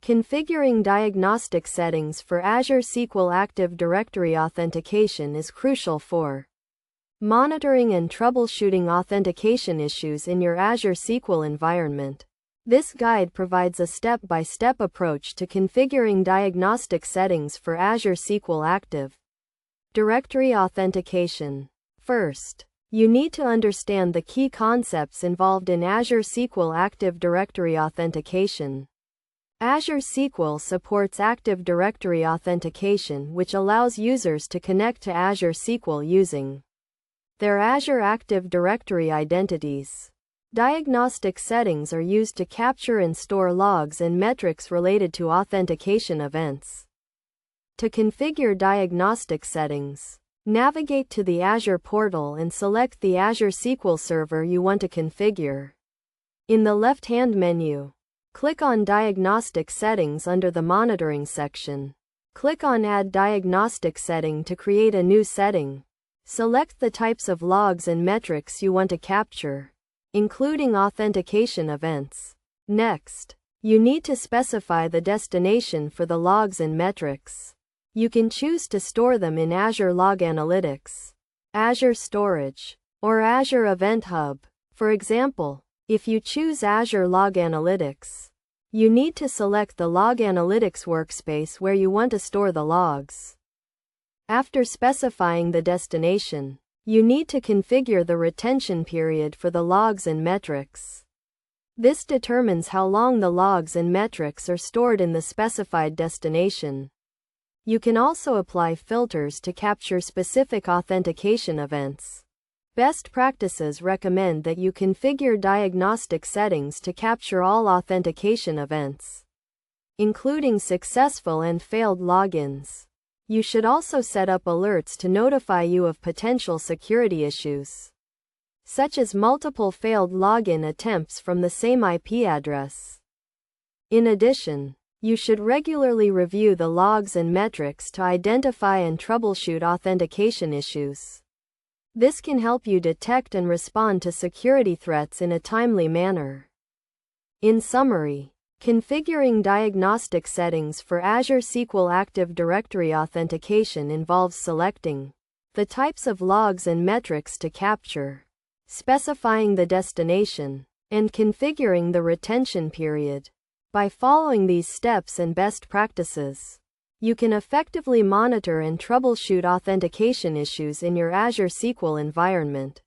Configuring diagnostic settings for Azure SQL Active Directory authentication is crucial for monitoring and troubleshooting authentication issues in your Azure SQL environment. This guide provides a step-by-step approach to configuring diagnostic settings for Azure SQL Active Directory authentication. First, you need to understand the key concepts involved in Azure SQL Active Directory authentication. Azure SQL supports Active Directory authentication, which allows users to connect to Azure SQL using their Azure Active Directory identities. Diagnostic settings are used to capture and store logs and metrics related to authentication events. To configure diagnostic settings, navigate to the Azure portal and select the Azure SQL server you want to configure. In the left-hand menu, click on Diagnostic Settings under the Monitoring section. Click on Add Diagnostic Setting to create a new setting. Select the types of logs and metrics you want to capture, including authentication events. Next, you need to specify the destination for the logs and metrics. You can choose to store them in Azure Log Analytics, Azure Storage, or Azure Event Hub. For example, if you choose Azure Log Analytics, you need to select the Log Analytics workspace where you want to store the logs. After specifying the destination, you need to configure the retention period for the logs and metrics. This determines how long the logs and metrics are stored in the specified destination. You can also apply filters to capture specific authentication events. Best practices recommend that you configure diagnostic settings to capture all authentication events, including successful and failed logins. You should also set up alerts to notify you of potential security issues, such as multiple failed login attempts from the same IP address. In addition, you should regularly review the logs and metrics to identify and troubleshoot authentication issues. This can help you detect and respond to security threats in a timely manner. In summary, configuring diagnostic settings for Azure SQL Active Directory authentication involves selecting the types of logs and metrics to capture, specifying the destination, and configuring the retention period. By following these steps and best practices, you can effectively monitor and troubleshoot authentication issues in your Azure SQL environment.